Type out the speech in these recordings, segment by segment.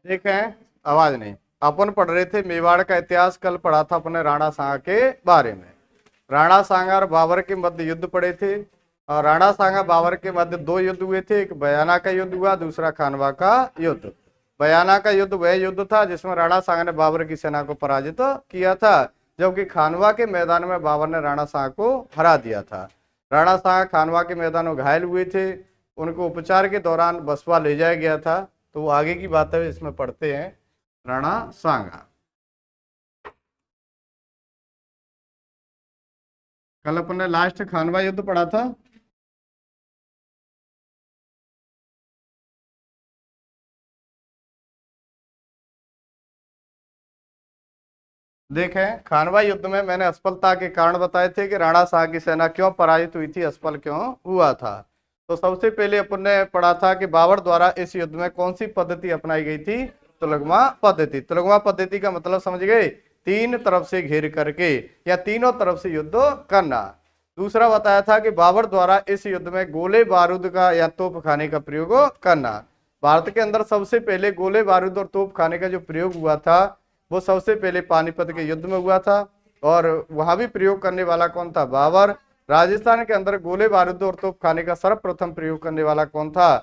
देखें, आवाज नहीं। अपन पढ़ रहे थे मेवाड़ का इतिहास, कल पढ़ा था अपने राणा सांगा के बारे में। राणा सांगा और बाबर के मध्य युद्ध पड़े थे, और राणा सांगा बाबर के मध्य दो युद्ध हुए थे। एक बयाना का युद्ध हुआ, दूसरा खानवा का युद्ध। बयाना का युद्ध वह युद्ध था जिसमें राणा सांगा ने बाबर की सेना को पराजित किया था, जबकि खानवा के मैदान में बाबर ने राणा सांगा को हरा दिया था। राणा सांगा खानवा के मैदान में घायल हुए थे, उनको उपचार के दौरान बसवा ले जाया गया था। तो वो आगे की बात है, इसमें पढ़ते हैं। राणा सांगा, कल अपन ने लास्ट खानवा युद्ध पढ़ा था। देखें, खानवा युद्ध में मैंने असफलता के कारण बताए थे कि राणा सांगा की सेना क्यों पराजित हुई थी, असफल क्यों हुआ था। तो सबसे पहले अपन ने पढ़ा था कि बाबर द्वारा इस युद्ध में कौन सी पद्धति अपनाई गई थी, तुलगमा पद्धति। तुलगमा पद्धति का मतलब समझ गए, तीन तरफ से घेर करके या तीनों तरफ से युद्ध करना। दूसरा बताया था कि बाबर द्वारा इस युद्ध में गोले बारूद का या तोप खाने का प्रयोग करना। भारत के अंदर सबसे पहले गोले बारूद और तोप खाने का जो प्रयोग हुआ था वो सबसे पहले पानीपत के युद्ध में हुआ था, और वहां भी प्रयोग करने वाला कौन था, बाबर। राजस्थान के अंदर गोले बारूद और तोप खाने का सर्वप्रथम प्रयोग करने वाला कौन था,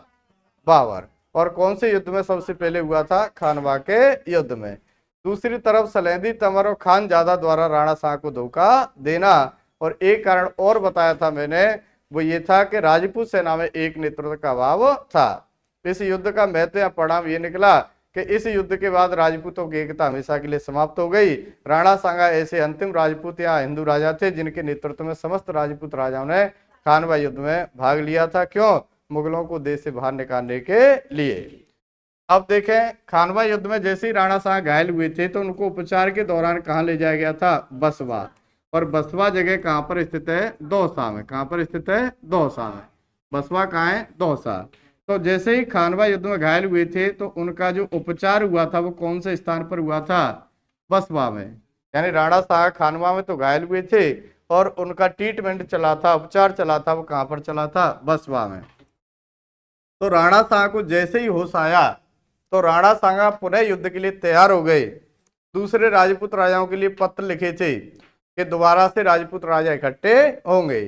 बाबर। और कौन से युद्ध में सबसे पहले हुआ था, खानवा के युद्ध में। दूसरी तरफ सलेंदी तंवर और खान ज्यादा द्वारा राणा सांगा को धोखा देना। और एक कारण और बताया था मैंने, वो ये था कि राजपूत सेना में एक नेतृत्व का अभाव था। इस युद्ध का महत्व या परिणाम ये निकला कि इस युद्ध के बाद राजपूतों की एकता हमेशा के लिए समाप्त हो गई। राणा सांगा ऐसे अंतिम राजपूत या हिंदू राजा थे जिनके नेतृत्व में समस्त राजपूत राजाओं ने खानवा युद्ध में भाग लिया था। क्यों, मुगलों को देश से बाहर निकालने के लिए। अब देखें, खानवा युद्ध में जैसे ही राणा सांगा घायल हुए थे तो उनको उपचार के दौरान कहाँ ले जाया गया था, बसवा। और बसवा जगह कहाँ पर स्थित है, दौसा में। कहाँ पर स्थित है, दौसा में। बसवा कहाँ है, दौसा। तो जैसे ही खानवा युद्ध में घायल हुए थे तो उनका जो उपचार हुआ था वो कौन से स्थान पर हुआ था, बसवा में। यानी राणा सांगा खानवा में तो घायल हुए थे और उनका ट्रीटमेंट चला था, उपचार चला था, वो कहाँ पर चला था, बसवा में। तो राणा सांगा को जैसे ही होश आया तो राणा सांगा पुनः युद्ध के लिए तैयार हो गए। दूसरे राजपूत राजाओं के लिए पत्र लिखे थे कि दोबारा से राजपूत राजा इकट्ठे होंगे,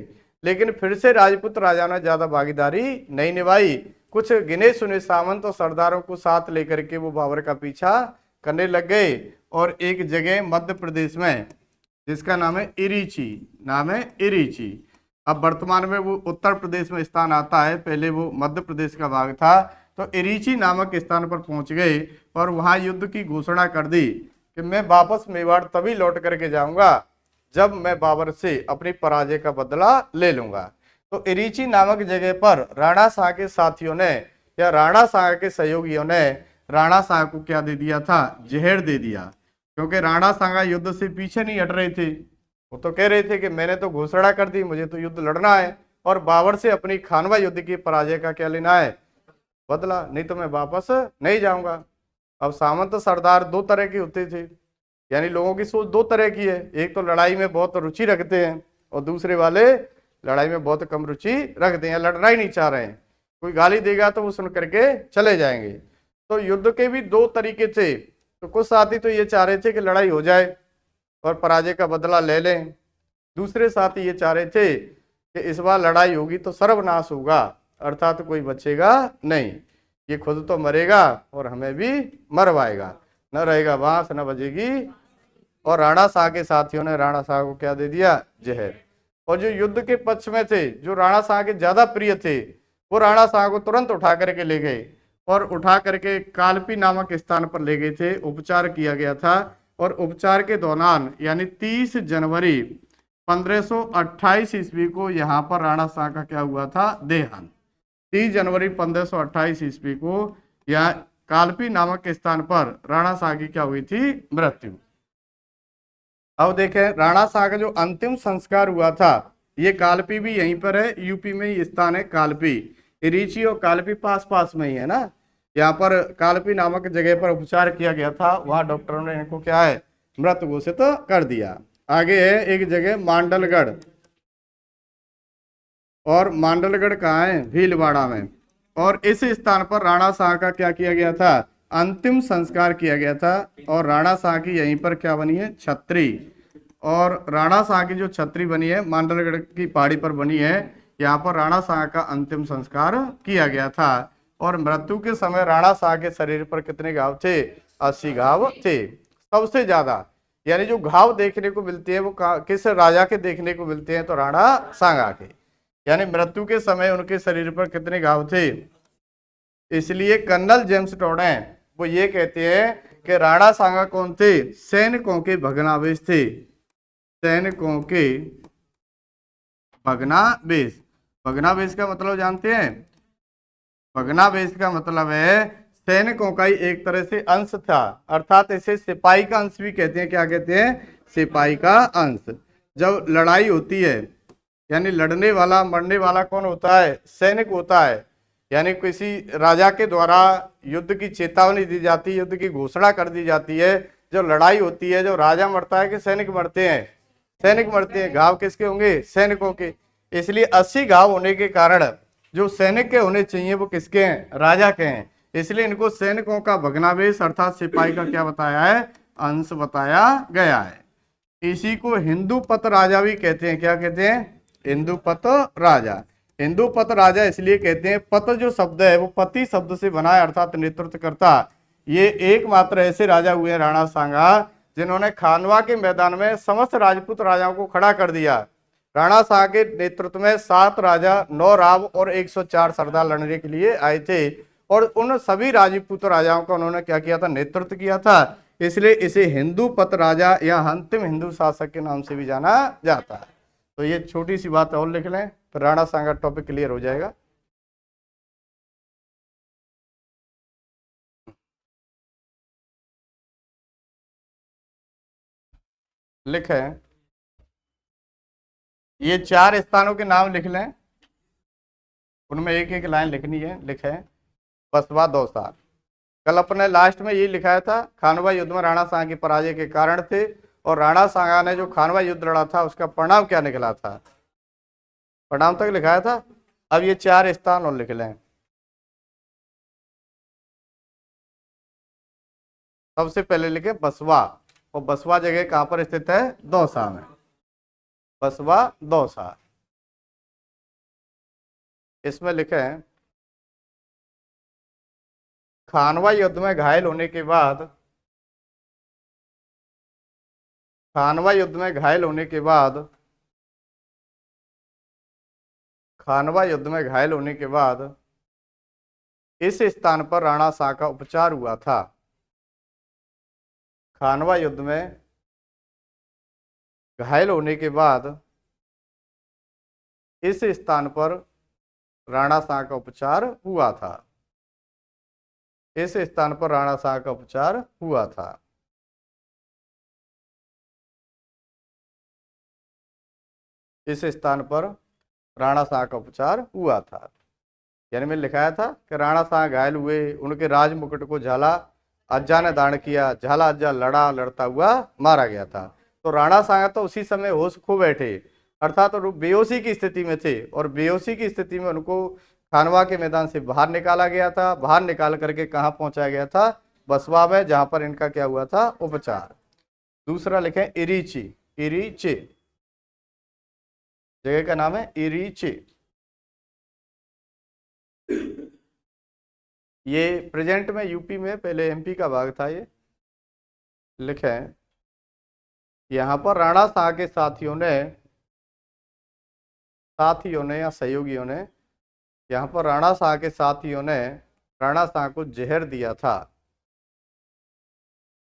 लेकिन फिर से राजपूत राजाओं ने ज्यादा भागीदारी नहीं निभाई। कुछ गिने चुने सामंत और सरदारों को साथ लेकर के वो बाबर का पीछा करने लग गए। और एक जगह मध्य प्रदेश में जिसका नाम है इरीची, नाम है इरीची। अब वर्तमान में वो उत्तर प्रदेश में स्थान आता है, पहले वो मध्य प्रदेश का भाग था। तो इरीची नामक स्थान पर पहुंच गए और वहां युद्ध की घोषणा कर दी कि मैं वापस मेवाड़ तभी लौट करके जाऊंगा जब मैं बाबर से अपनी पराजय का बदला ले लूंगा। तो इरीची नामक जगह पर राणा सांगा के साथियों ने या राणा सांगा के सहयोगियों ने राणा सांगा को क्या दे दिया था, जहर दे दिया। क्योंकि राणा सांगा युद्ध से पीछे नहीं हट रहे थे, वो तो कह रहे थे कि मैंने तो घोषणा कर दी, मुझे तो युद्ध लड़ना है और बाबर से अपनी खानवा युद्ध की पराजय का क्या लेना है, बदला, नहीं तो मैं वापस नहीं जाऊंगा। अब सामंत सरदार दो तरह के होते थे, यानी लोगों की सोच दो तरह की है। एक तो लड़ाई में बहुत रुचि रखते हैं और दूसरे वाले लड़ाई में बहुत कम रुचि रखते हैं, लड़ना ही नहीं चाह रहे हैं। कोई गाली देगा तो वो सुन करके चले जाएंगे। तो युद्ध के भी दो तरीके थे। तो कुछ साथी तो ये चाह रहे थे कि लड़ाई हो जाए और पराजय का बदला ले लें। दूसरे साथी ये चाह रहे थे कि इस बार लड़ाई होगी तो सर्वनाश होगा, अर्थात तो कोई बचेगा नहीं, ये खुद तो मरेगा और हमें भी मरवाएगा, न रहेगा बांस न बजेगी। और राणा सांगा के साथियों ने राणा सांगा को क्या दे दिया, जहर। और जो युद्ध के पक्ष में थे, जो राणा सांगा के ज्यादा प्रिय थे, वो राणा सांगा को तुरंत उठा करके ले गए और उठा करके कालपी नामक स्थान पर ले गए थे। उपचार किया गया था और उपचार के दौरान यानी 30 जनवरी 1528 ईस्वी को यहाँ पर राणा सांगा का क्या हुआ था, देहांत। 30 जनवरी 1528 ईस्वी को यह कालपी नामक स्थान पर राणा सांगा की क्या हुई थी, मृत्यु। अब देखें, राणा सांगा का जो अंतिम संस्कार हुआ था, ये कालपी भी यहीं पर है, यूपी में ही स्थान है कालपी। इरीची और कालपी पास पास में ही है ना। यहाँ पर कालपी नामक जगह पर उपचार किया गया था, वहां डॉक्टरों ने इनको क्या है, मृत घोषित कर दिया। आगे है एक जगह मांडलगढ़, और मांडलगढ़ कहाँ है, भीलवाड़ा में। और इस स्थान पर राणा सांगा का क्या किया गया था, अंतिम संस्कार किया गया था। और राणा साह की यहीं पर क्या बनी है, छतरी। और राणा साह की जो छतरी बनी है मांडलगढ़ की पहाड़ी पर बनी है, यहाँ पर राणा साह का अंतिम संस्कार किया गया था। और मृत्यु के समय राणा साह के शरीर पर कितने घाव थे, 80 घाव थे, सबसे ज्यादा। यानी जो घाव देखने को मिलते हैं वो किस राजा के देखने को मिलते हैं, तो राणा सांगा के। यानी मृत्यु के समय उनके शरीर पर कितने घाव थे। इसलिए कर्नल जेम्स टोडे वो ये कहते हैं कि राणा सांगा कौन थे, सैनिकों के भग्नावशेष थे, सैनिकों के भग्नावशेष। भग्नावशेष का मतलब जानते हैं, भग्नावशेष का मतलब है सैनिकों का ही एक तरह से अंश था, अर्थात इसे सिपाही का अंश भी कहते हैं। क्या कहते हैं, सिपाही का अंश। जब लड़ाई होती है, यानी लड़ने वाला मरने वाला कौन होता है, सैनिक होता है। यानी किसी राजा के द्वारा युद्ध की चेतावनी दी जाती है, युद्ध की घोषणा कर दी जाती है, जब लड़ाई होती है, जो राजा मरता है कि सैनिक मरते हैं, सैनिक मरते हैं। घाव किसके होंगे, सैनिकों के। इसलिए 80 घाव होने के कारण जो सैनिक के होने चाहिए वो किसके हैं, राजा के हैं। इसलिए इनको सैनिकों का भग्नावशेष अर्थात सिपाही का क्या बताया है, अंश बताया गया है। इसी को हिंदू पत राजा भी कहते हैं। क्या कहते हैं, हिंदू पत राजा। हिंदू पत राजा इसलिए कहते हैं, पत जो शब्द है वो पति शब्द से बना है, अर्थात नेतृत्व करता। ये एकमात्र ऐसे राजा हुए राणा सांगा जिन्होंने खानवा के मैदान में समस्त राजपूत राजाओं को खड़ा कर दिया। राणा शाह के नेतृत्व में 7 राजा, 9 राव और 104 सरदार लड़ने के लिए आए थे, और उन सभी राजपूत राजाओं का उन्होंने क्या किया था, नेतृत्व किया था। इसलिए इसे हिंदू पत राजा या अंतिम हिंदू शासक के नाम से भी जाना जाता है। तो ये छोटी सी बात और लिख लें, तो राणा शाह का टॉपिक क्लियर हो जाएगा। लिखें, ये 4 स्थानों के नाम लिख लें, उनमें एक एक लाइन लिखनी है। लिखें, बसवा दौसा। कल अपने लास्ट में ये लिखाया था, खानवा युद्ध में राणा सांगा की पराजय के कारण थे, और राणा सांगा ने जो खानवा युद्ध लड़ा था उसका परिणाम क्या निकला था, परिणाम तक लिखाया था। अब ये 4 स्थान और लिख लें। सबसे पहले लिखे बसवा, और बसवा जगह कहां पर स्थित है, दौसा में। बसवा दौसा। इसमें लिखे खानवा युद्ध में घायल होने के बाद, खानवा युद्ध में घायल होने के बाद, खानवा युद्ध में घायल होने के बाद इस स्थान पर राणा शाह का उपचार हुआ था। खानवा युद्ध में घायल होने के बाद इस स्थान पर राणा शाह का उपचार हुआ था। इस स्थान पर राणा शाह का उपचार हुआ था। इस स्थान पर राणा शाह का उपचार हुआ था। यानी मैंने लिखाया था कि राणा शाह घायल हुए, उनके राज मुकुट को झाला अज्जा ने दान किया, झाला अज्जा लड़ा, लड़ता हुआ मारा गया था। तो राणा शाह तो उसी समय होश खो बैठे, अर्थात तो बेहोशी की स्थिति में थे, और बेहोशी की स्थिति में उनको खानवा के मैदान से बाहर निकाला गया था। बाहर निकाल करके कहाँ पहुंचाया गया था, बसवा में, जहां पर इनका क्या हुआ था, उपचार। दूसरा लिखें इरीची। इरीचे जगह का नाम है, इरीचे। ये प्रेजेंट में यूपी में, पहले एमपी का भाग था। ये लिखें, यहाँ पर राणा शाह के साथियों ने या सहयोगियों ने, यहाँ पर राणा शाह के साथियों ने राणा शाह को जहर दिया था।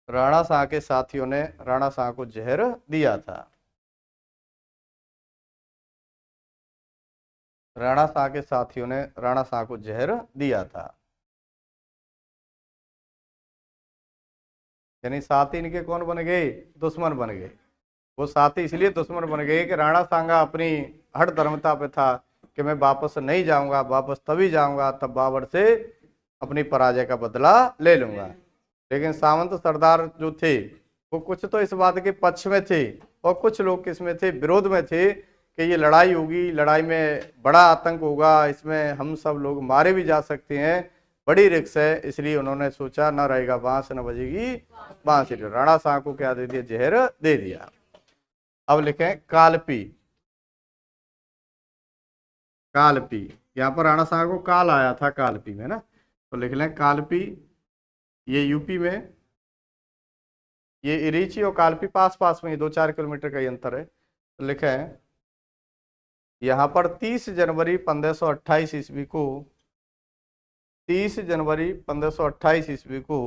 राणा शाह के साथियों ने राणा शाह को जहर दिया था। राणा शाह के साथियों ने राणा शाह को जहर दिया था। यानी साथी इनके कौन बन गए, दुश्मन बन गए। वो साथी इसलिए दुश्मन बन गए कि राणा सांगा अपनी हठ धर्मता पे था कि मैं वापस नहीं जाऊंगा, वापस तभी जाऊंगा तब बाबर से अपनी पराजय का बदला ले लूंगा। लेकिन सामंत सरदार जो थे वो कुछ तो इस बात के पक्ष में थे, और कुछ लोग किसमें थे, विरोध में थे कि ये लड़ाई होगी, लड़ाई में बड़ा आतंक होगा, इसमें हम सब लोग मारे भी जा सकते हैं। बड़ी रिक्स है, इसलिए उन्होंने सोचा न रहेगा बांस न बजेगी बांसुरी, राणा साहब को क्या दे दिया, जहर दे दिया। अब लिखें कालपी। कालपी, यहाँ पर राणा साहब को काल आया था कालपी में ना, तो लिख लें कालपी। ये यूपी में, ये इरीची और कालपी पास पास में, 2-4 किलोमीटर का ही अंतर है। तो लिखें यहाँ पर 30 जनवरी 1528 ईस्वी को, 30 जनवरी 1528 ईस्वी को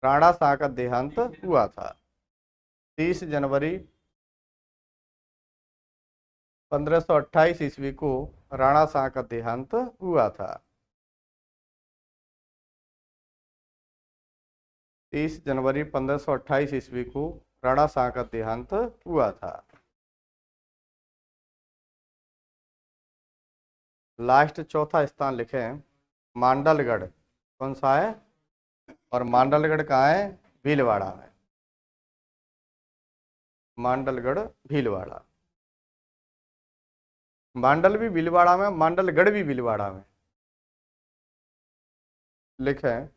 राणा शाह का देहांत हुआ था। 30 जनवरी 1528 ईस्वी को राणा शाह का देहांत हुआ था। 30 जनवरी 1528 ईस्वी को राणा शाह का देहांत हुआ था। लास्ट चौथा स्थान लिखें मांडलगढ़। कौन सा है, और मांडलगढ़ कहाँ है, भीलवाड़ा में। मांडलगढ़ भीलवाड़ा, मांडल भी भीलवाड़ा में, मांडलगढ़ भी भीलवाड़ा में। लिखें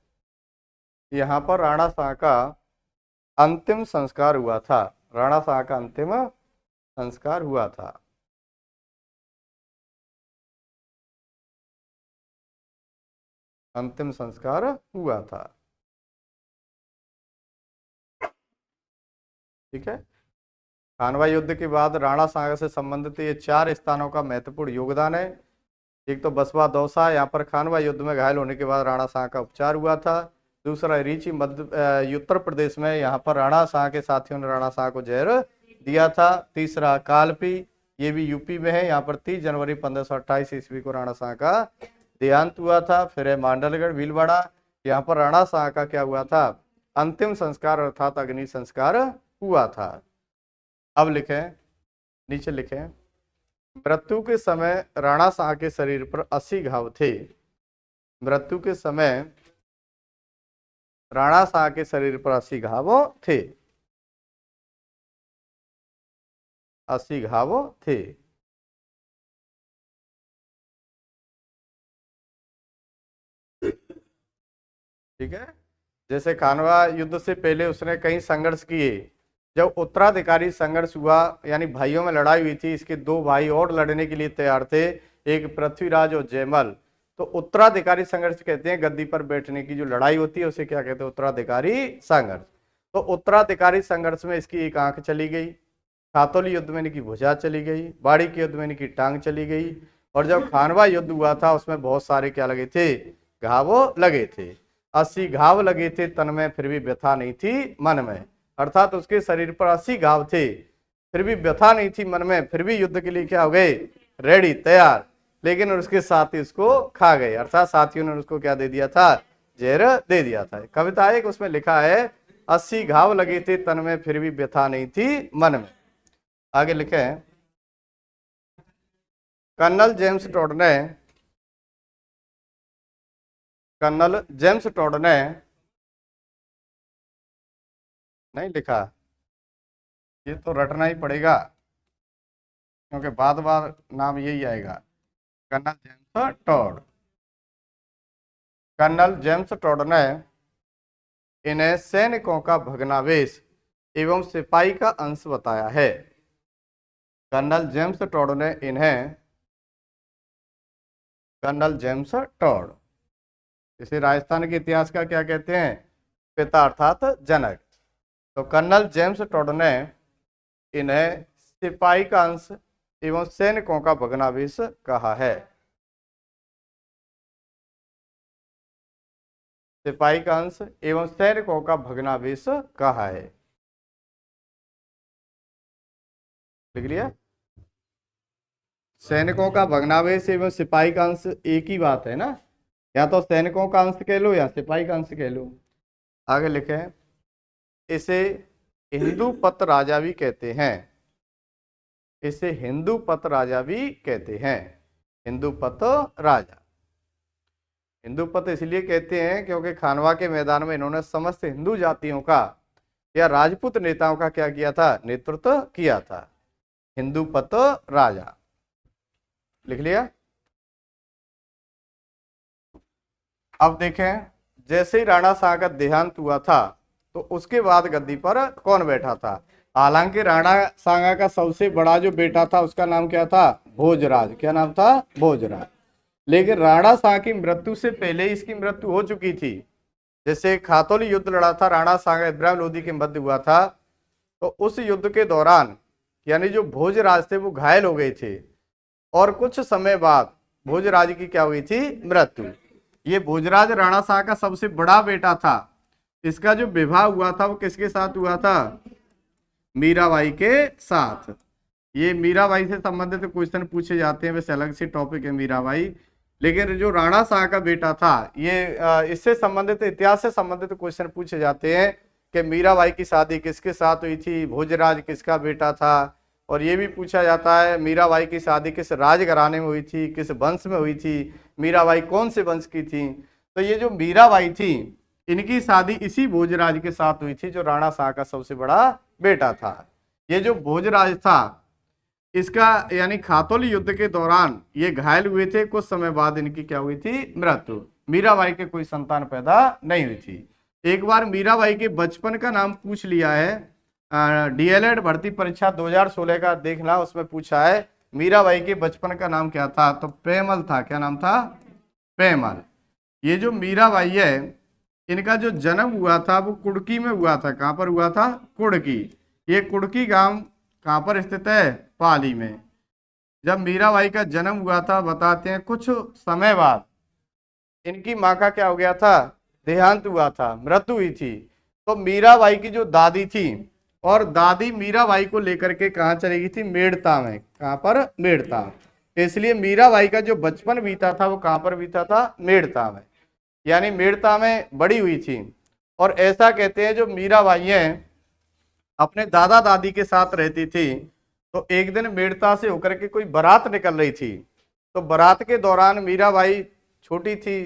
यहाँ पर राणा शाह का अंतिम संस्कार हुआ था। राणा शाह का अंतिम संस्कार हुआ था। अंतिम संस्कार हुआ था। ठीक है। खानवा युद्ध के बाद राणा सागर से संबंधित ये 4 स्थानों का महत्वपूर्ण योगदान है। एक तो बसवा दौसा, यहाँ पर खानवा युद्ध में घायल होने के बाद राणा शाह का उपचार हुआ था। दूसरा रीची उत्तर प्रदेश में, यहाँ पर राणा शाह के साथियों ने राणा शाह को जहर दिया था। तीसरा कालपी, ये भी यूपी में है, यहाँ पर 30 जनवरी 1528 ईस्वी को राणा शाह का देहांत हुआ था। फिर है मांडलगढ़ भीलवाड़ा, यहाँ पर राणा शाह का क्या हुआ था, अंतिम संस्कार अर्थात अग्नि संस्कार हुआ था। अब लिखें, नीचे लिखें मृत्यु के समय राणा शाह के शरीर पर 80 घाव थे। मृत्यु के समय राणा शाह के शरीर पर 80 घाव थे। 80 घाव थे। ठीक है। जैसे खानवा युद्ध से पहले उसने कई संघर्ष किए। जब उत्तराधिकारी संघर्ष हुआ, यानी भाइयों में लड़ाई हुई थी, इसके 2 भाई और लड़ने के लिए तैयार थे, एक पृथ्वीराज और जयमल। तो उत्तराधिकारी संघर्ष कहते हैं, गद्दी पर बैठने की जो लड़ाई होती है उसे क्या कहते हैं, उत्तराधिकारी संघर्ष। तो उत्तराधिकारी संघर्ष में इसकी एक आंख चली गई, खातौली युद्ध में इनकी भुजा चली गई, बाड़ी के युद्ध में इनकी टांग चली गई, और जब खानवा युद्ध हुआ था उसमें बहुत सारे क्या लगे थे, घाव लगे थे। 80 घाव लगे थे तन में, फिर भी व्यथा नहीं थी मन में। अर्थात उसके शरीर पर 80 घाव थे, फिर भी व्यथा नहीं थी मन में, फिर भी युद्ध के लिए क्या हो गए, रेडी, तैयार। लेकिन उसके साथी उसको खा गए, अर्थात साथियों ने उसको क्या दे दिया था, जहर दे दिया था। कविता एक उसमें लिखा है 80 घाव लगे थे तन में, फिर भी व्यथा नहीं थी मन में। आगे लिखे कर्नल जेम्स टॉड ने, कर्नल जेम्स टॉड ने नहीं लिखा, ये तो रटना ही पड़ेगा क्योंकि बार बार नाम यही आएगा, colonel James Tod. Colonel James Tod ने इन्हें सैनिकों का भग्नावेश एवं सिपाही का अंश बताया है। कर्नल जेम्स टॉड ने इन्हें, कर्नल जेम्स टॉड, इसे राजस्थान के इतिहास का क्या कहते हैं, पिता अर्थात जनक। तो कर्नल जेम्स टॉड ने इन्हें सिपाही का अंश एवं सैनिकों का भग्नावेश कहा है। सिपाही का अंश एवं सैनिकों का भग्नावेश कहा है। लिख लिया। सैनिकों का भग्नावेश एवं सिपाही का अंश एक ही बात है ना, या तो सैनिकों का अंश कह लो या सिपाही का अंश कह लो। आगे लिखे इसे हिंदू पत राजा भी कहते हैं। इसे हिंदू पत राजा भी कहते हैं। हिंदू पत राजा, हिंदू पत इसलिए कहते हैं क्योंकि खानवा के मैदान में इन्होंने समस्त हिंदू जातियों का या राजपूत नेताओं का क्या किया था, नेतृत्व किया था। हिंदू पत राजा, लिख लिया। अब देखें, जैसे ही राणा शाह का देहांत हुआ था तो उसके बाद गद्दी पर कौन बैठा था। हालांकि राणा सांगा का सबसे बड़ा जो बेटा था उसका नाम क्या था, भोजराज। क्या नाम था, भोजराज। लेकिन राणा शाह की मृत्यु से पहले इसकी मृत्यु हो चुकी थी। जैसे खातौली युद्ध लड़ा था राणा सांगा इब्राहिम लोदी के मध्य हुआ था, तो उस युद्ध के दौरान यानी जो भोजराज थे वो घायल हो गए थे, और कुछ समय बाद भोजराज की क्या हुई थी, मृत्यु। ये भोजराज राणा शाह का सबसे बड़ा बेटा था। इसका जो विवाह हुआ था वो किसके साथ हुआ था, मीराबाई के साथ। ये मीराबाई से संबंधित क्वेश्चन पूछे जाते हैं, वैसे अलग से टॉपिक है मीराबाई। लेकिन जो राणा शाह का बेटा था, ये इससे संबंधित, इतिहास से संबंधित क्वेश्चन पूछे जाते हैं कि मीराबाई की शादी किसके साथ हुई थी, भोजराज किसका बेटा था। और ये भी पूछा जाता है मीराबाई की शादी किस राजघराने में हुई थी, किस वंश में हुई थी, मीराबाई कौन से वंश की थी। तो ये जो मीराबाई थी, इनकी शादी इसी भोजराज के साथ हुई थी जो राणा शाह का सबसे बड़ा बेटा था। ये जो भोजराज था, इसका यानी खातौली युद्ध के दौरान ये घायल हुए थे, कुछ समय बाद इनकी क्या हुई थी, मृत्यु। मीराबाई के कोई संतान पैदा नहीं हुई थी। एक बार मीराबाई के बचपन का नाम पूछ लिया है, डीएलएड भर्ती परीक्षा 2016 का देखना, उसमें पूछा है मीराबाई के बचपन का नाम क्या था, तो पेमल था। क्या नाम था, पेमल। ये जो मीराबाई है, इनका जो जन्म हुआ था वो कुड़की में हुआ था। कहाँ पर हुआ था, कुड़की। ये कुड़की गांव कहाँ पर स्थित है, पाली में। जब मीराबाई का जन्म हुआ था, बताते हैं कुछ समय बाद इनकी माँ का क्या हो गया था, देहांत हुआ था, मृत्यु हुई थी। तो मीराबाई की जो दादी थी, और दादी मीराबाई को लेकर के कहाँ चली गई थी, मेड़ता में। कहाँ पर, मेड़ता। इसलिए मीराबाई का जो बचपन बीता था वो कहाँ पर बीता था, मेड़ता में। यानी मेड़ता में बड़ी हुई थी। और ऐसा कहते हैं जो मीराबाई हैं अपने दादा दादी के साथ रहती थी, तो एक दिन मेड़ता से होकर के कोई बारात निकल रही थी। तो बारात के दौरान मीराबाई छोटी थी,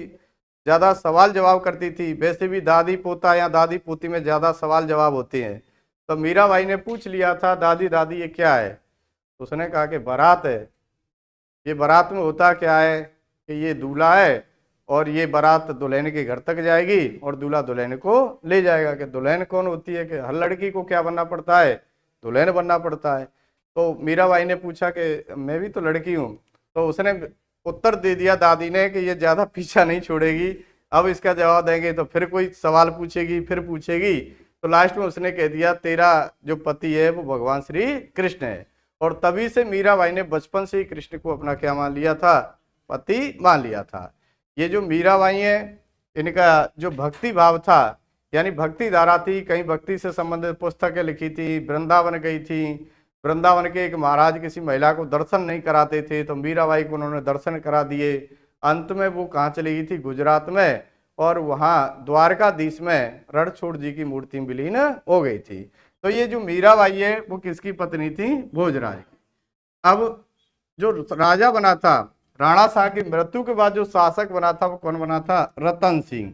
ज्यादा सवाल जवाब करती थी। वैसे भी दादी पोता या दादी पोती में ज्यादा सवाल जवाब होते हैं। तो मीराबाई ने पूछ लिया था, दादी दादी ये क्या है। तो उसने कहा कि बारात है। ये बारात में होता क्या है कि ये दूल्हा है, और ये बारात दुल्हन के घर तक जाएगी और दूल्हा दुल्हन को ले जाएगा। कि दुल्हन कौन होती है, कि हर लड़की को क्या बनना पड़ता है, दुल्हन बनना पड़ता है। तो मीराबाई ने पूछा कि मैं भी तो लड़की हूँ। तो उसने उत्तर दे दिया दादी ने कि ये ज्यादा पीछा नहीं छोड़ेगी, अब इसका जवाब देंगे तो फिर कोई सवाल पूछेगी, फिर पूछेगी। तो लास्ट में उसने कह दिया तेरा जो पति है वो भगवान श्री कृष्ण है। और तभी से मीराबाई ने बचपन से ही कृष्ण को अपना क्या मान लिया था, पति मान लिया था। ये जो मीराबाई है, इनका जो भक्ति भाव था, यानी भक्ति धारा थी, कहीं भक्ति से संबंधित पुस्तकें लिखी थी, वृंदावन गई थी। वृंदावन के एक महाराज किसी महिला को दर्शन नहीं कराते थे, तो मीराबाई को उन्होंने दर्शन करा दिए। अंत में वो कहाँ चली गई थी, गुजरात में, और वहाँ द्वारकाधीश में रणछोड़ जी की मूर्ति विलीन हो गई थी। तो ये जो मीराबाई है वो किसकी पत्नी थी, भोजराज की। अब जो राजा बना था, राणा शाह की मृत्यु के बाद जो शासक बना था वो कौन बना था, रतन सिंह।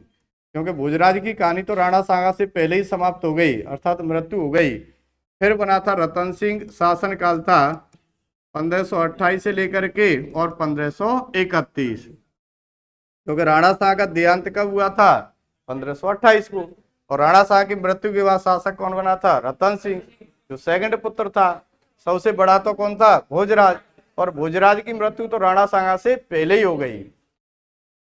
क्योंकि भोजराज की कहानी तो राणा शाह से पहले ही समाप्त हो गई, अर्थात मृत्यु हो गई। फिर बना था रतन सिंह। शासन काल था 1528 से लेकर के और 1531। क्योंकि राणा शाह का देहांत कब हुआ था, 1528 को। और राणा शाह की मृत्यु के बाद शासक कौन बना था, रतन सिंह, जो सेकंड पुत्र था। सबसे बड़ा तो कौन था, भोजराज। और भोजराज की मृत्यु तो राणा शाह से पहले ही हो गई।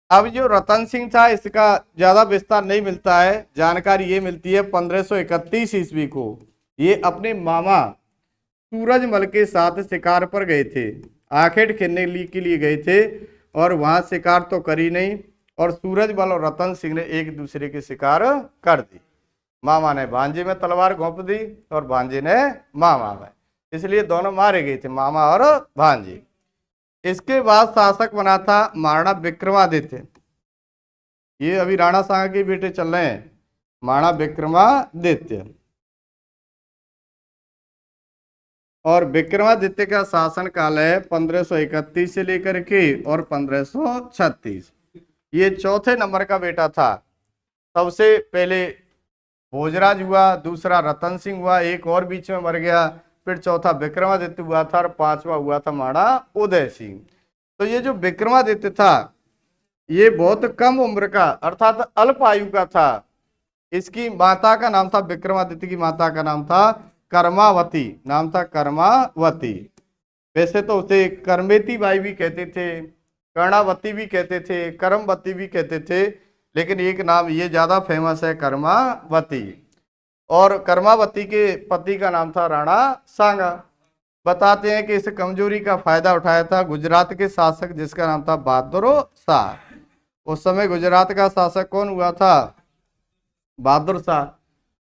अब जो रतन सिंह था इसका ज्यादा विस्तार नहीं मिलता है, जानकारी ये मिलती है 1531 ईस्वी को ये अपने मामा सूरजमल के साथ शिकार पर गए थे। आखेट खेलने के लिए गए थे, और वहां शिकार तो करी नहीं, और सूरजमल और रतन सिंह ने एक दूसरे के शिकार कर दी। मामा ने भांजे में तलवार घोंप दी और भांजे ने मामा में, इसलिए दोनों मारे गए थे, मामा और भांजे। इसके बाद शासक बना था महाराणा विक्रमादित्य। ये अभी राणा शाह के बेटे चल रहे हैं, महाराणा विक्रमादित्य। और विक्रमादित्य का शासन काल है 1531 से लेकर के और 1536। ये चौथे नंबर का बेटा था। सबसे पहले भोजराज हुआ, दूसरा रतन सिंह हुआ, एक और बीच में मर गया, फिर चौथा विक्रमादित्य हुआ था, और पांचवा हुआ था महाराणा उदय सिंह। तो ये जो विक्रमादित्य था ये बहुत कम उम्र का अर्थात अल्प आयु का था। इसकी माता का नाम था, विक्रमादित्य की माता का नाम था कर्मावती, नाम था कर्मावती। वैसे तो उसे कर्मेती बाई भी कहते थे, कर्णावती भी कहते थे, करमवती भी कहते थे, लेकिन एक नाम ये ज्यादा फेमस है, कर्मावती। और कर्मावती के पति का नाम था राणा सांगा। बताते हैं कि इस कमजोरी का फायदा उठाया था गुजरात के शासक जिसका नाम था बहादुर शाह। उस समय गुजरात का शासक कौन हुआ था? बहादुर शाह।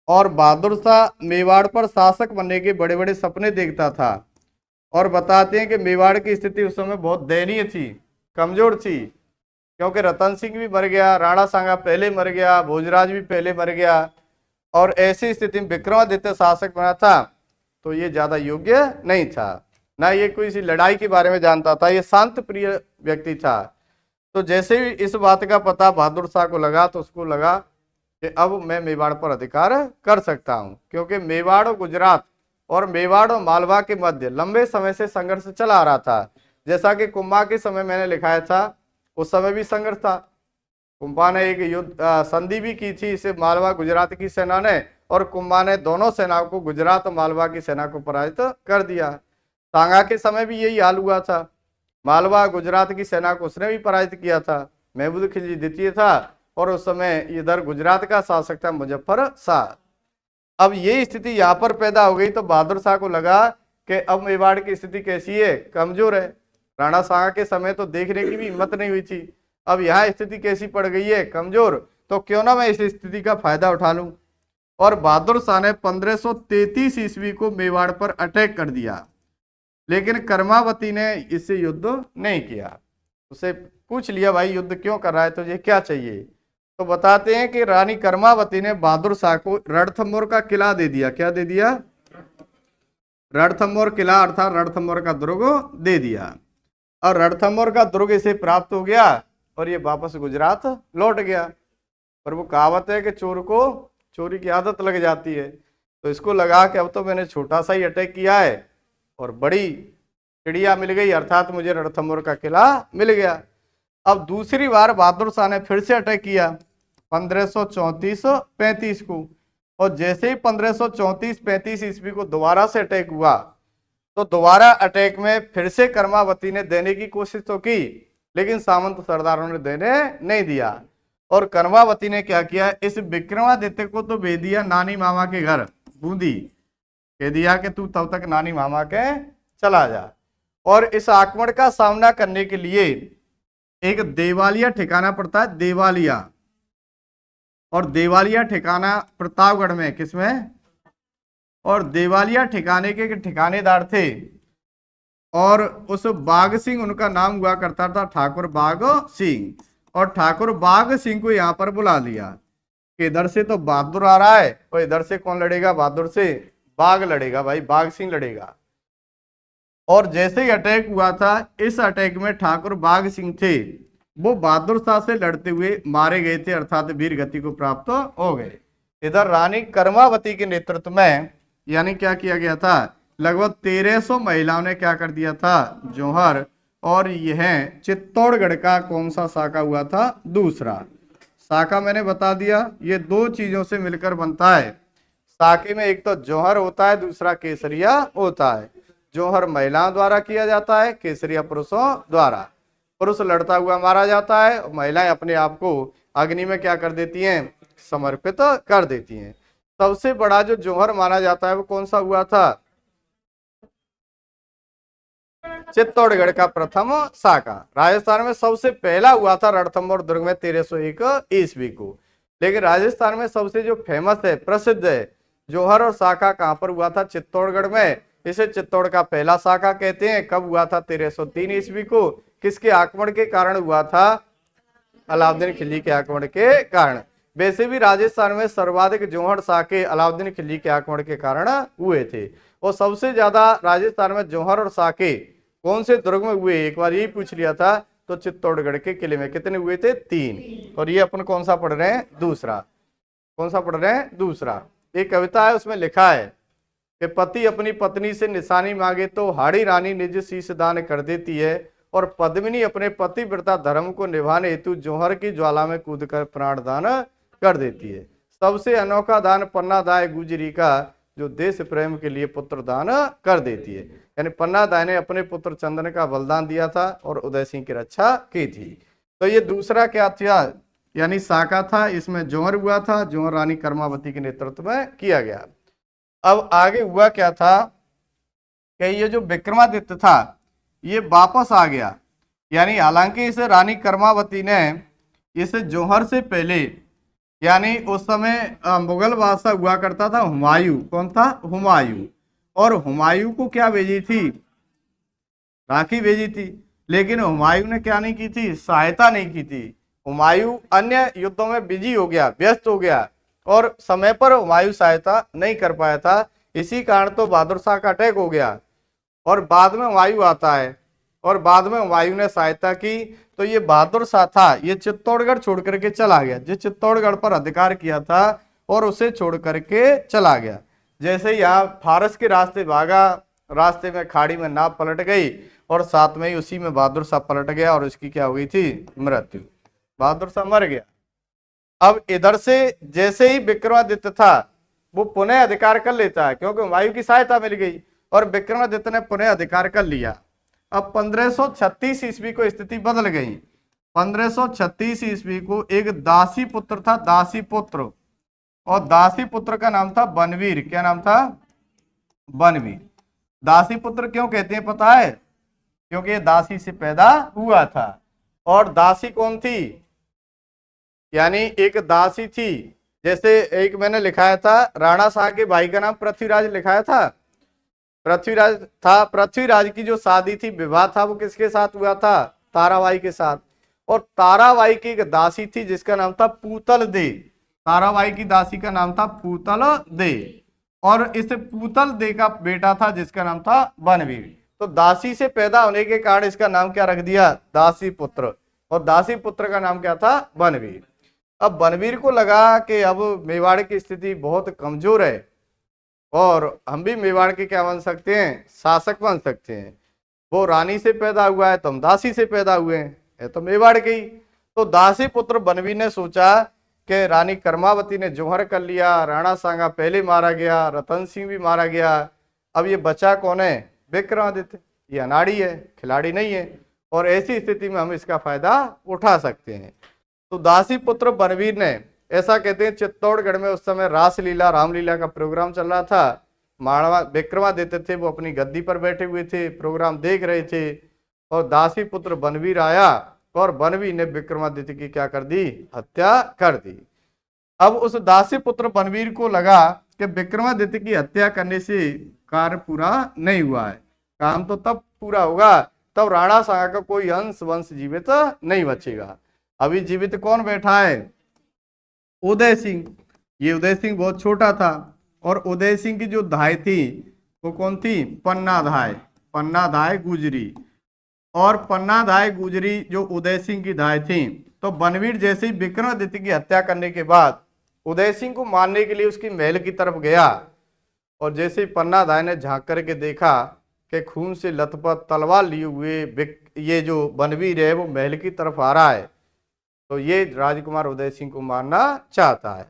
और बहादुर शाह मेवाड़ पर शासक बनने के बड़े बड़े सपने देखता था। और बताते हैं कि मेवाड़ की स्थिति उस समय बहुत दयनीय थी, कमजोर थी, क्योंकि रतन सिंह भी मर गया, राणा सांगा पहले मर गया, भोजराज भी पहले मर गया, और ऐसी स्थिति में विक्रमादित्य शासक बना था तो ये ज्यादा योग्य नहीं था, ना ये कोई सी लड़ाई के बारे में जानता था, ये शांत प्रिय व्यक्ति था। तो जैसे ही इस बात का पता बहादुर शाह को लगा तो उसको लगा कि अब मैं मेवाड़ पर अधिकार कर सकता हूं, क्योंकि मेवाड़ और गुजरात और मेवाड़ और मालवा के मध्य लंबे समय से संघर्ष चला आ रहा था। जैसा कि कुंभा के समय मैंने लिखाया था, उस समय भी संघर्ष था। कुंभा ने एक युद्ध संधि भी की थी इसे मालवा गुजरात की सेना ने, और कुंभा ने दोनों सेनाओं को, गुजरात और मालवा की सेना को पराजित कर दिया। सांगा के समय भी यही हाल हुआ था, मालवा गुजरात की सेना को उसने भी पराजित किया था। महमूद खिलजी द्वितीय था और उस समय इधर गुजरात का शासक था मुजफ्फर शाह। अब ये स्थिति यहाँ पर पैदा हो गई तो बहादुर शाह को लगा कि अब मेवाड़ की स्थिति कैसी है, कमजोर है। राणा सांगा के समय तो देखने की भी हिम्मत नहीं हुई थी, अब यहाँ स्थिति कैसी पड़ गई है, कमजोर, तो क्यों ना मैं इस स्थिति का फायदा उठा लूं। और बहादुर शाह ने 1533 ईस्वी को मेवाड़ पर अटैक कर दिया, लेकिन कर्मावती ने इससे युद्ध नहीं किया। उसे पूछ लिया, भाई युद्ध क्यों कर रहा है, तुझे क्या चाहिए? तो बताते हैं कि रानी कर्मावती ने बहादुर शाह को रणथंभौर का किला दे दिया। क्या दे दिया? रणथंभौर किला अर्थात रणथंभौर का दुर्ग दे दिया। और रणथंभौर का दुर्ग इसे प्राप्त हो गया और ये वापस गुजरात लौट गया। पर वो कहावत है कि चोर को चोरी की आदत लग जाती है, तो इसको लगा कि अब तो मैंने छोटा सा ही अटैक किया है और बड़ी चिड़िया मिल गई, अर्थात मुझे रणथंभौर का किला मिल गया। अब दूसरी बार बहादुर शाह ने फिर से अटैक किया 1534-35 को, और जैसे ही 1534-35 ईस्वी को दोबारा से अटैक हुआ तो दोबारा अटैक में फिर से कर्मावती ने देने की कोशिश तो की, लेकिन सामंत सरदारों ने देने नहीं दिया। और कर्मावती ने क्या किया, इस विक्रमादित्य को तो भेज दिया नानी मामा के घर बूंदी, कह दिया कि तू तब तक नानी मामा के चला जा। और इस आक्रमण का सामना करने के लिए एक देवालिया ठिकाना पड़ता है, देवालिया, और देवालिया ठिकाना प्रतापगढ़ में, किसमें? और देवालिया ठिकाने के ठिकानेदार थे, और उस बाघ सिंह उनका नाम हुआ करता था, ठाकुर बाघ सिंह। और ठाकुर बाघ सिंह को यहाँ पर बुला लिया कि इधर से तो बहादुर आ रहा है और इधर से कौन लड़ेगा? बहादुर से बाघ लड़ेगा, भाई बाघ सिंह लड़ेगा। और जैसे ही अटैक हुआ था, इस अटैक में ठाकुर बाघ सिंह थे, वो बहादुर शाह से लड़ते हुए मारे गए थे, अर्थात वीर गति को प्राप्त हो गए। इधर रानी कर्मावती के नेतृत्व में यानी क्या किया गया था, लगभग 1300 महिलाओं ने क्या कर दिया था, जौहर। और यह चित्तौड़गढ़ का कौन सा शाखा हुआ था? दूसरा शाखा मैंने बता दिया, ये दो चीजों से मिलकर बनता है। शाखे में एक तो जौहर होता है, दूसरा केसरिया होता है। जौहर महिलाओं द्वारा किया जाता है, केसरिया पुरुषों द्वारा। पुरुष लड़ता हुआ मारा जाता है, महिलाएं अपने आप को अग्नि में क्या कर देती हैं, समर्पित कर देती हैं। सबसे बड़ा जो जौहर माना जाता है वो कौन सा हुआ था? चित्तौड़गढ़ का प्रथम शाखा। राजस्थान में सबसे पहला हुआ था रणथंभौर दुर्ग में 1301 ईस्वी को। लेकिन राजस्थान में सबसे जो फेमस है, प्रसिद्ध है जौहर और शाखा कहां पर हुआ था? चित्तौड़गढ़ में। इसे चित्तौड़ का पहला शाखा कहते हैं। कब हुआ था? 1303 ईस्वी को। किसके आक्रमण के कारण हुआ था? अलाउद्दीन खिलजी के आक्रमण के कारण। वैसे भी राजस्थान में सर्वाधिक जौहर शाखे अलाउद्दीन खिलजी के आक्रमण के कारण हुए थे। और सबसे ज्यादा राजस्थान में जौहर और शाखे कौन से दुर्ग में हुए? एक बार यही पूछ लिया था, तो चित्तौड़गढ़ के किले में। कितने हुए थे? 3। और ये अपन कौन सा पढ़ रहे हैं? दूसरा। कौन सा पढ़ रहे हैं? दूसरा। एक कविता है, उसमें लिखा है कि पति अपनी पत्नी से निशानी मांगे तो हाड़ी रानी निज शीश दान कर देती है, और पद्मिनी अपने पतिव्रता धर्म को निभाने हेतु जौहर की ज्वाला में कूदकर प्राण दान कर देती है। सबसे अनोखा दान पन्ना दाय गुजरी का, जो देश प्रेम के लिए पुत्र दान कर देती है। यानी पन्ना दाय ने अपने पुत्र चंदन का बलिदान दिया था और उदय सिंह की रक्षा की थी। तो ये दूसरा क्या था, यानी साका था, इसमें जौहर हुआ था, जौहर रानी कर्मावती के नेतृत्व में किया गया। अब आगे हुआ क्या था कि ये जो विक्रमादित्य था ये वापस आ गया। यानी हालांकि इस रानी कर्मावती ने इस जौहर से पहले, यानी उस समय मुगल बादशाह हुआ करता था हुमायूं। कौन था? हुमायूं। और हुमायूं को क्या भेजी थी? राखी भेजी थी। लेकिन हुमायूं ने क्या नहीं की थी? सहायता नहीं की थी। हुमायूं अन्य युद्धों में बिजी हो गया, व्यस्त हो गया, और समय पर हुमायूं सहायता नहीं कर पाया था। इसी कारण तो बहादुर शाह का अटैक हो गया और बाद में हुमायूं आता है और बाद में हुमायूं ने सहायता की। तो ये बहादुर शाह था, ये चित्तौड़गढ़ छोड़ करके चला गया, जो चित्तौड़गढ़ पर अधिकार किया था और उसे छोड़ करके चला गया। जैसे यहाँ फारस के रास्ते भागा, रास्ते में खाड़ी में नाव पलट गई और साथ में ही उसी में बहादुर शाह पलट गया और उसकी क्या हो गई थी? मृत्यु। बहादुर शाह मर गया। अब इधर से जैसे ही विक्रमादित्य था वो पुनः अधिकार कर लेता है, क्योंकि हुमायूं की सहायता मिल गई और विक्रमादित्य ने पुनः अधिकार कर लिया। अब 1536 ईस्वी को स्थिति बदल गई। 1536 ईस्वी को एक दासी पुत्र था, दासी पुत्र, और दासी पुत्र का नाम था बनवीर। क्या नाम था? बनवीर। दासी पुत्र क्यों कहते हैं पता है? क्योंकि ये दासी से पैदा हुआ था। और दासी कौन थी? यानी एक दासी थी, जैसे एक मैंने लिखाया था राणा साहब के भाई का नाम पृथ्वीराज लिखाया था, पृथ्वीराज था। पृथ्वीराज की जो शादी थी, विवाह था, वो किसके साथ हुआ था? ताराबाई के साथ। और ताराबाई की एक दासी थी जिसका नाम था पूतल दे। ताराबाई की दासी का नाम था पूतल दे, और इस पूतल दे का बेटा था जिसका नाम था बनवीर। तो दासी से पैदा होने के कारण इसका नाम क्या रख दिया? दासी पुत्र। और दासी पुत्र का नाम क्या था? बनवीर। अब बनवीर को लगा कि अब मेवाड़ की स्थिति बहुत कमजोर है और हम भी मेवाड़ के क्या बन सकते हैं? शासक बन सकते हैं। वो रानी से पैदा हुआ है तो हम दासी से पैदा हुए हैं, ये तो मेवाड़ के ही। तो दासी पुत्र बनवीर ने सोचा कि रानी कर्मावती ने जौहर कर लिया, राणा सांगा पहले मारा गया, रतन सिंह भी मारा गया, अब ये बचा कौन है? विक्रमादित्य। ये अनाड़ी है, खिलाड़ी नहीं है, और ऐसी स्थिति में हम इसका फायदा उठा सकते हैं। तो दासी पुत्र बनवीर ने, ऐसा कहते हैं चित्तौड़गढ़ में उस समय रासलीला, रामलीला का प्रोग्राम चल रहा था। माणवा विक्रमादित्य थे, वो अपनी गद्दी पर बैठे हुए थे, प्रोग्राम देख रहे थे, और दासी पुत्र बनवीर आया और बनवीर ने विक्रमादित्य की क्या कर दी? हत्या कर दी। अब उस दासी पुत्र बनवीर को लगा कि विक्रमादित्य की हत्या करने से कार्य पूरा नहीं हुआ है, काम तो तब पूरा होगा तब राणा सांगा का कोई अंश वंश जीवित नहीं बचेगा। अभी जीवित कौन बैठा है? उदय सिंह। ये उदय सिंह बहुत छोटा था, और उदय सिंह की जो धाय थी वो कौन थी? पन्ना धाय। पन्ना धाय गुजरी। और पन्ना धाय गुजरी जो उदय सिंह की धाय थी, तो बनवीर जैसे ही विक्रमादित्य की हत्या करने के बाद उदय सिंह को मारने के लिए उसकी महल की तरफ गया, और जैसे ही पन्ना धाय ने झांक करके देखा कि खून से लथपथ तलवार लिए हुए ये जो बनवीर है वो महल की तरफ आ रहा है, तो ये राजकुमार उदय सिंह को मारना चाहता है।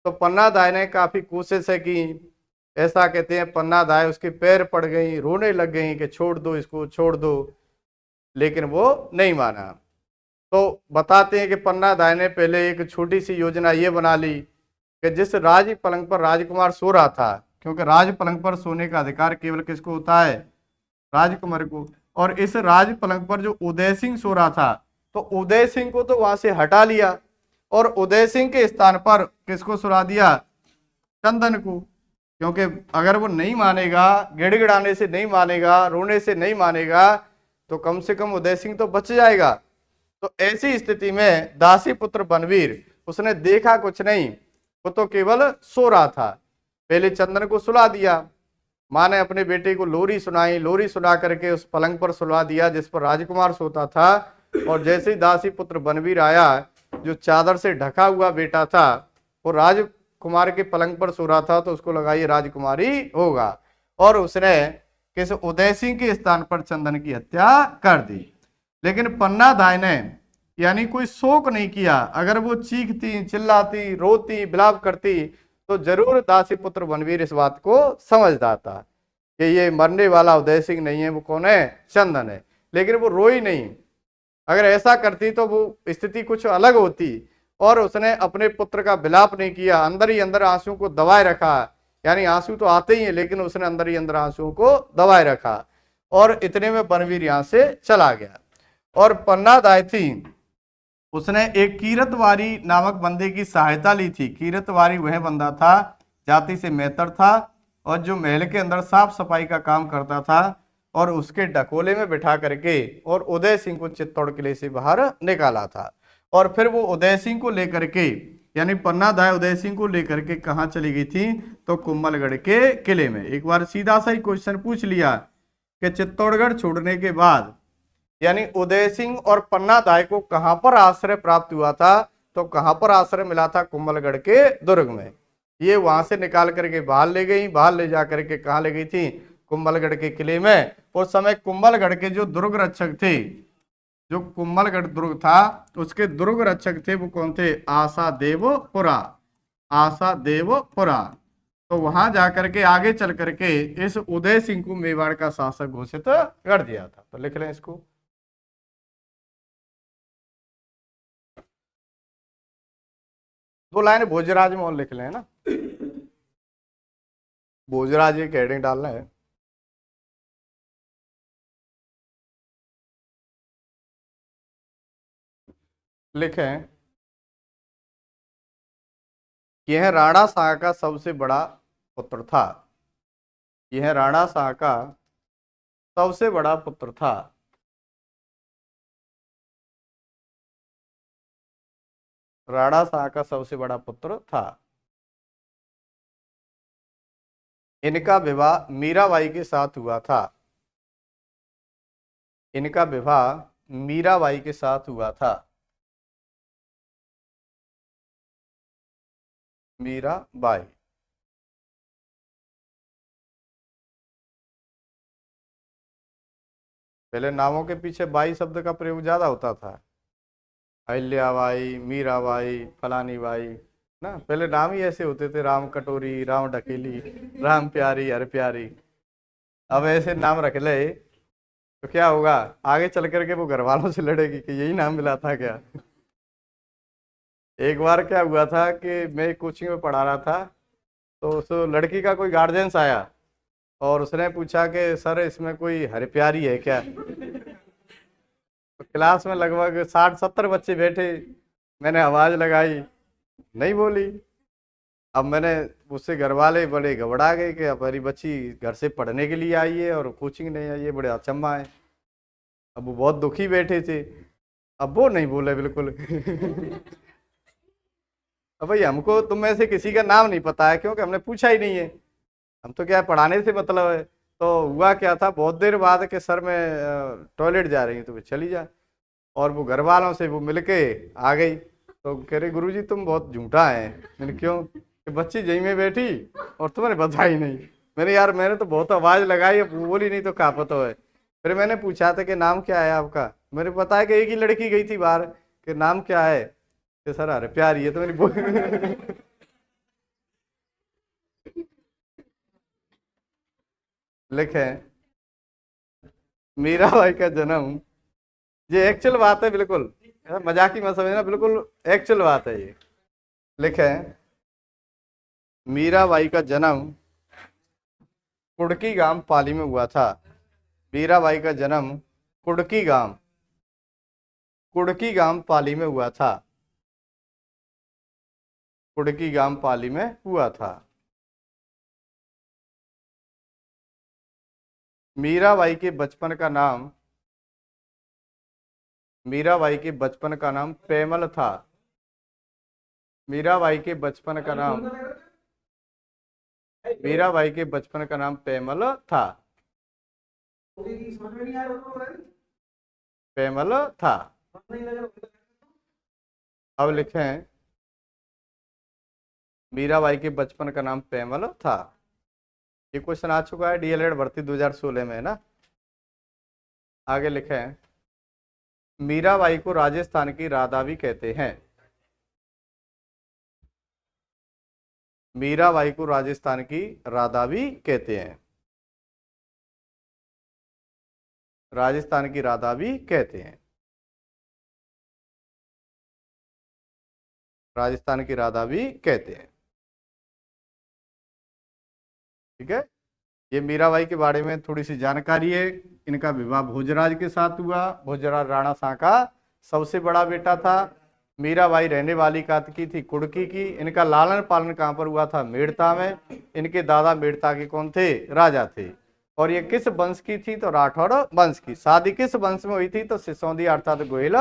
तो पन्ना दाई ने काफी कोशिश है की, ऐसा कहते हैं पन्ना दाई उसके पैर पड़ गई, रोने लग गई कि छोड़ दो इसको, छोड़ दो, लेकिन वो नहीं माना। तो बताते हैं कि पन्ना दाई ने पहले एक छोटी सी योजना ये बना ली कि जिस राज पलंग पर राजकुमार सो रहा था, क्योंकि राज पलंग पर सोने का अधिकार केवल किसको होता है? राजकुमार को। और इस राज पलंग पर जो उदय सिंह सो रहा था, तो उदय सिंह को तो वहां से हटा लिया और उदय सिंह के स्थान पर किसको सुला दिया? चंदन को। क्योंकि अगर वो नहीं मानेगा, गिड़गिड़ाने से नहीं मानेगा, रोने से नहीं मानेगा, तो कम से कम उदय सिंह तो बच जाएगा। तो ऐसी स्थिति में दासी पुत्र बनवीर, उसने देखा कुछ नहीं, वो तो केवल सो रहा था। पहले चंदन को सुला दिया, माँ ने अपने बेटे को लोरी सुनाई, लोरी सुना करके उस पलंग पर सुला दिया जिस पर राजकुमार सोता था। और जैसे ही दासी पुत्र बनवीर आया, जो चादर से ढका हुआ बेटा था वो राजकुमार के पलंग पर सो रहा था, तो उसको लगा ये राजकुमारी होगा, और उसने किस उदय सिंह के स्थान पर चंदन की हत्या कर दी। लेकिन पन्नाधाय ने यानी कोई शोक नहीं किया। अगर वो चीखती, चिल्लाती, रोती, विलाप करती तो जरूर दासी पुत्र बनवीर इस बात को समझता था कि ये मरने वाला उदय सिंह नहीं है, वो कौन है, चंदन है। लेकिन वो रोई नहीं। अगर ऐसा करती तो वो स्थिति कुछ अलग होती। और उसने अपने पुत्र का विलाप नहीं किया, अंदर ही अंदर आंसू को दबाए रखा। यानी आंसू तो आते ही हैं, लेकिन उसने अंदर ही अंदर आंसू को दबाए रखा। और इतने में बनवीर यहां से चला गया। और पन्नादाय थी, उसने एक कीरतवारी नामक बंदे की सहायता ली थी। कीरतवारी वह बंदा था, जाति से मेहतर था, और जो महल के अंदर साफ सफाई का काम करता था। और उसके डकोले में बिठा करके और उदय सिंह को चित्तौड़ किले से बाहर निकाला था। और फिर वो उदय सिंह को लेकर के, यानी पन्नाधाय उदय सिंह को लेकर के कहाँ चली गई थी, तो कुंभलगढ़ के किले में। एक बार सीधा सा ही क्वेश्चन पूछ लिया कि चित्तौड़गढ़ छोड़ने के बाद यानी उदय सिंह और पन्नाधाय को कहां पर आश्रय प्राप्त हुआ था, तो कहां पर आश्रय मिला था, कुंभलगढ़ के दुर्ग में। ये वहां से निकाल करके बाहर ले गई, बाहर ले जा करके कहां ले गई थी, कुंभलगढ़ के किले में। उस समय कुंभलगढ़ के जो दुर्ग रक्षक थे, जो कुंभलगढ़ दुर्ग था उसके दुर्ग रक्षक थे, वो कौन थे, आशा देवपुरा। आशा देवपुरा। तो वहां जाकर के आगे चल करके इस उदय सिंह को मेवाड़ का शासक घोषित कर दिया था। तो लिख लें इसको। दो लाइन भोजराज में और लिख लें ना, भोजराज एक हेडिंग डालना है। लिखें, यह राणा शाह का सबसे बड़ा पुत्र था। यह राणा शाह का सबसे बड़ा पुत्र था। राणा शाह का सबसे बड़ा पुत्र था। इनका विवाह मीराबाई के साथ हुआ था। इनका विवाह मीराबाई के साथ हुआ था। मीराबाई। पहले नामों के पीछे बाई शब्द का प्रयोग ज्यादा होता था। अहिल्याबाई, मीराबाई, फलानी बाई ना, पहले नाम ही ऐसे होते थे, राम कटोरी, राम ढकेली, राम प्यारी, हर प्यारी। अब ऐसे नाम रख ले तो क्या होगा, आगे चल करके वो घर वालों से लड़ेगी कि यही नाम मिला था क्या। एक बार क्या हुआ था कि मैं कोचिंग में पढ़ा रहा था, तो उस लड़की का कोई गार्जियंस आया और उसने पूछा कि सर इसमें कोई हर प्यारी है क्या। तो क्लास में लगभग 60-70 बच्चे बैठे, मैंने आवाज लगाई, नहीं बोली। अब मैंने, उससे घर वाले बड़े घबरा गए कि अब हमारी बच्ची घर से पढ़ने के लिए आई है और कोचिंग नहीं आई है, बड़े अचंभा है। अब वो बहुत दुखी बैठे थे, अब वो नहीं बोले बिल्कुल। अब भाई हमको तुम में से किसी का नाम नहीं पता है, क्योंकि हमने पूछा ही नहीं है। हम तो क्या है, पढ़ाने से मतलब है। तो हुआ क्या था, बहुत देर बाद कि सर मैं टॉयलेट जा रही हूँ, तो वो चली जा। और वो घर वालों से वो मिलके आ गई, तो कह रहे गुरुजी तुम बहुत झूठा है। मैंने क्यों, कि बच्ची जही में बैठी और तुम्हारे बताई नहीं। मैंने यार मैंने तो बहुत आवाज लगाई, अब वो बोली नहीं तो क्या पता है। फिर मैंने पूछा था कि नाम क्या है आपका, मैंने बताया कि एक ही लड़की गई थी बाहर, कि नाम क्या है, कि सर अरे प्यारी है, तो मैंने लिखे, मीराबाई का जन्म, ये एक्चुअल बात है बिल्कुल, मजाक ही मत समझना, बिल्कुल एक्चुअल बात है ये। लिखे, मीराबाई का जन्म कुड़की गांव पाली में हुआ था। मीराबाई का जन्म कुड़की गांव, कुड़की गांव पाली में हुआ था। कुड़की गांव पाली में हुआ था। मीराबाई के बचपन का नाम, मीराबाई के बचपन का नाम पेमल था। मीराबाई के बचपन का नाम, मीराबाई के बचपन का नाम पेमल था। पेमल था। अब लिखें, मीराबाई के बचपन का नाम पेमल था। ये क्वेश्चन आ चुका है, डीएलएड भर्ती 2016 में है ना। आगे लिखें, मीराबाई को राजस्थान की राधा भी कहते हैं। मीराबाई को राजस्थान की राधा भी कहते हैं। राजस्थान की राधा भी कहते हैं। राजस्थान की राधा भी कहते हैं। ठीक है, ये मीराबाई के बारे में थोड़ी सी जानकारी है। इनका विवाह भोजराज के साथ हुआ। भोजराज राणा सां का सबसे बड़ा बेटा था। मीराबाई रहने वाली कहाँ की थी? कुड़की की। इनका लालन पालन कहाँ पर हुआ था? मेड़ता में। इनके दादा मेड़ता के कौन थे? राजा थे। और ये किस वंश की थी? तो राठौड़ वंश की। शादी किस वंश में हुई थी? तो सिसोदी अर्थात गोहिल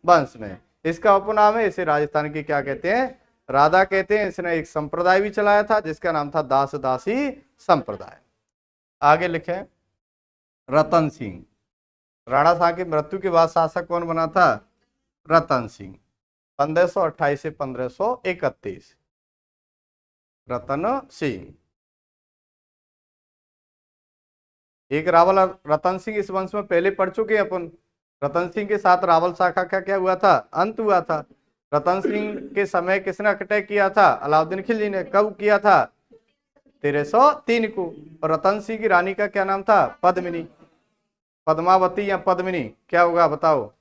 वंश में। इसका उपनाम है, इसे राजस्थान की क्या कहते हैं? राधा कहते हैं। इसने एक संप्रदाय भी चलाया था जिसका नाम था दास दासी संप्रदाय। आगे लिखें, रतन सिंह। राणा साहब की मृत्यु के बाद शासक कौन बना था? रतन सिंह। 1528 से 1531। रतन सिंह। एक रावल रतन सिंह इस वंश में पहले पढ़ चुके हैं अपन। रतन सिंह के साथ रावल शाखा का क्या हुआ था? अंत हुआ था। रतन सिंह के समय किसने अटैक किया था? अलाउद्दीन खिलजी ने। कब किया था? 1303 को। और रतन सिंह की रानी का क्या नाम था? पद्मिनी। पद्मावती या पद्मिनी, क्या होगा बताओ?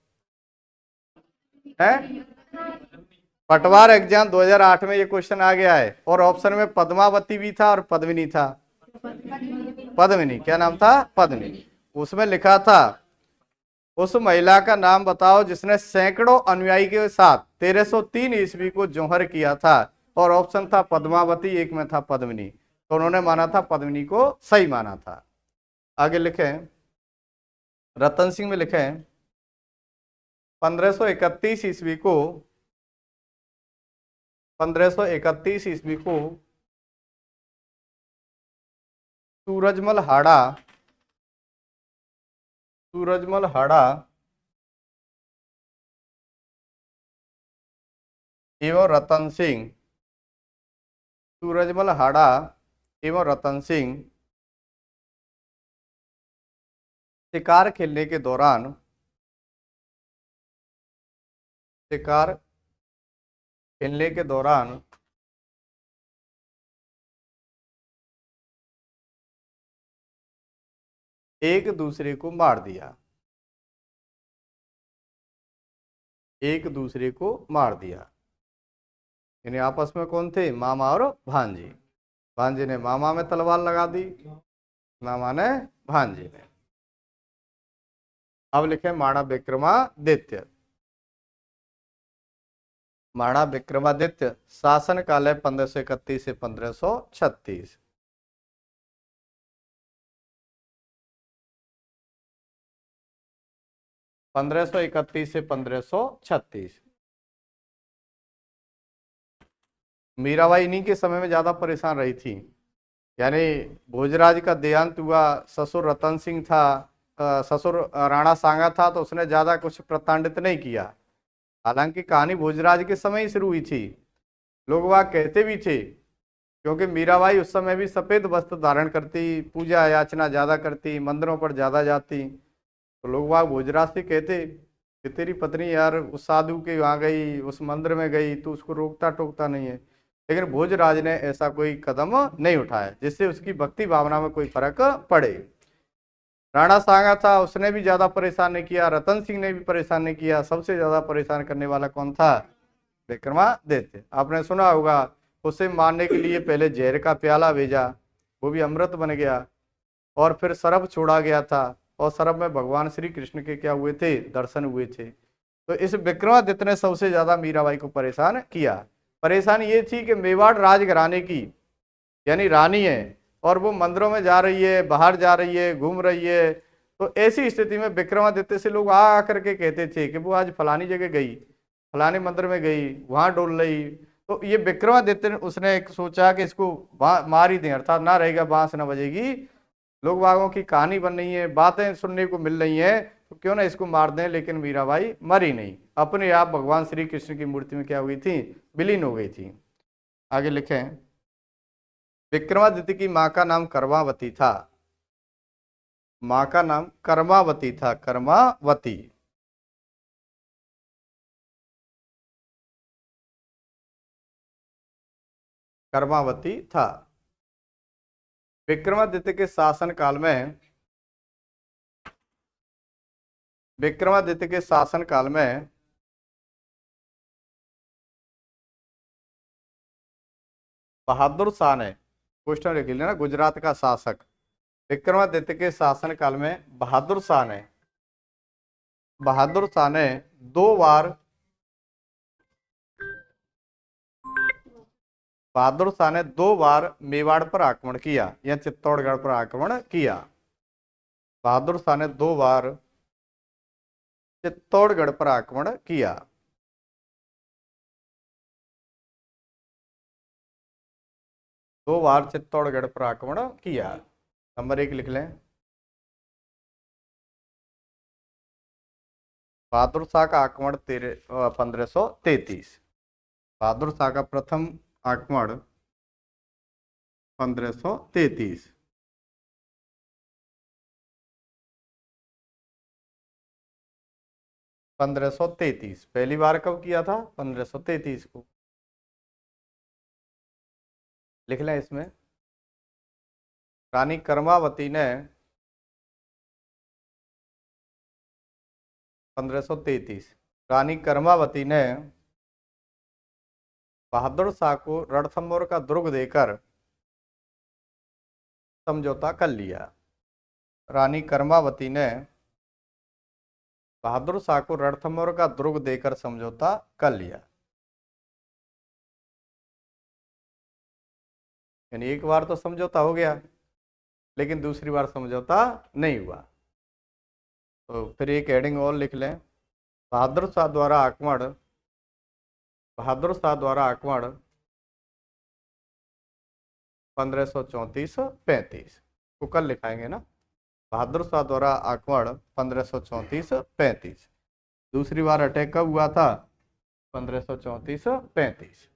है पटवार एग्जाम 2008 में ये क्वेश्चन आ गया है और ऑप्शन में पद्मावती भी था और पद्मिनी था। पद्मिनी। क्या नाम था? पद्मिनी। उसमें लिखा था उस महिला का नाम बताओ जिसने सैकड़ों अनुयायी के साथ 1303 ईस्वी को जौहर किया था। और ऑप्शन था पद्मावती, एक में था पद्मिनी। तो उन्होंने माना था पद्मिनी को सही माना था। आगे लिखें, रतन सिंह में लिखें 1531 ईस्वी को 1531 ईस्वी को सूरजमल हाड़ा एवं रतन सिंह। सूरजमल हाड़ा एवं रतन सिंह शिकार खेलने के दौरान एक दूसरे को मार दिया। एक दूसरे को मार दिया। यानी आपस में कौन थे? मामा और भांजी। भांजी ने मामा में तलवार लगा दी, मामा ने भांजी ने। अब लिखे माणा विक्रमादित्य। माणा विक्रमादित्य शासन काल है 1531 से 1536। 1531 से 1536। मीराबाई इन्हीं के समय में ज्यादा परेशान रही थी। यानी भोजराज का देहांत हुआ, ससुर रतन सिंह था, ससुर राणा सांगा था, तो उसने ज्यादा कुछ प्रताड़ित नहीं किया। हालांकि कहानी भोजराज के समय ही शुरू हुई थी। लोग वह कहते भी थे, क्योंकि मीराबाई उस समय भी सफेद वस्त्र धारण करती, पूजा याचना ज्यादा करती, मंदिरों पर ज्यादा जाती। तो लोग वह भोजराज से कहते कि तेरी पत्नी यार उस साधु के वहां गई, उस मंदिर में गई, तो उसको रोकता टोकता नहीं है। लेकिन भोजराज ने ऐसा कोई कदम नहीं उठाया जिससे उसकी भक्ति भावना में कोई फर्क पड़े। राणा सांगा था, उसने भी ज्यादा परेशान नहीं किया, रतन सिंह ने भी परेशान नहीं किया। सबसे ज्यादा परेशान करने वाला कौन था? विक्रमादित्य। आपने सुना होगा, उसे मारने के लिए पहले जहर का प्याला भेजा, वो भी अमृत बन गया, और फिर सरब छोड़ा गया था, और सरब में भगवान श्री कृष्ण के क्या हुए थे? दर्शन हुए थे। तो इस विक्रमादित्य ने सबसे ज्यादा मीराबाई को परेशान किया। परेशानी ये थी कि मेवाड़ राजघराने की यानी रानी है, और वो मंदिरों में जा रही है, बाहर जा रही है, घूम रही है। तो ऐसी स्थिति में विक्रमादित्य से लोग आ करके कहते थे कि वो आज फलानी जगह गई, फलाने मंदिर में गई, वहां डोल रही। तो ये विक्रमादित्य ने उसने सोचा कि इसको मार ही दें, अर्थात ना रहेगा, बांस ना बजेगी। लोग बागों की कहानी बन रही है, बातें सुनने को मिल रही है, तो क्यों ना इसको मार दें। लेकिन मीराबाई मरी नहीं, अपने आप भगवान श्री कृष्ण की मूर्ति में क्या हो गई थी? विलीन हो गई थी। आगे लिखें, विक्रमादित्य की मां का नाम कर्मावती था। मां का नाम कर्मावती था। कर्मावती। कर्मावती था। विक्रमादित्य के शासनकाल में बहादुर शाह ने, क्वेश्चन लिख लेना, गुजरात का शासक विक्रमादित्य के शासनकाल में बहादुर शाह ने दो बार मेवाड़ पर आक्रमण किया या चित्तौड़गढ़ पर आक्रमण किया। बहादुर शाह ने 2 बार चित्तौड़गढ़ पर आक्रमण किया। चित्तौड़गढ़ पर आक्रमण किया। नंबर 1 लिख लें। बहादुर शाह का आक्रमण 1533। बहादुर शाह का प्रथम आक्रमण 1533। पहली बार कब किया था? 1533 को। लिख लें इसमें। रानी कर्मावती ने 1533, रानी कर्मावती ने बहादुर शाह को रणथंभौर का दुर्ग देकर समझौता कर लिया। रानी कर्मावती ने बहादुर शाह को रणथंभौर का दुर्ग देकर समझौता कर लिया। यानी एक बार तो समझौता हो गया, लेकिन दूसरी बार समझौता नहीं हुआ। तो फिर एक हेडिंग और लिख लें। बहादुर शाह द्वारा आक्रमण 1534-35 को कल लिखाएंगे ना। बहादुर शाह द्वारा आक्रमण 1534-35। दूसरी बार अटैक कब हुआ था? 1534-35।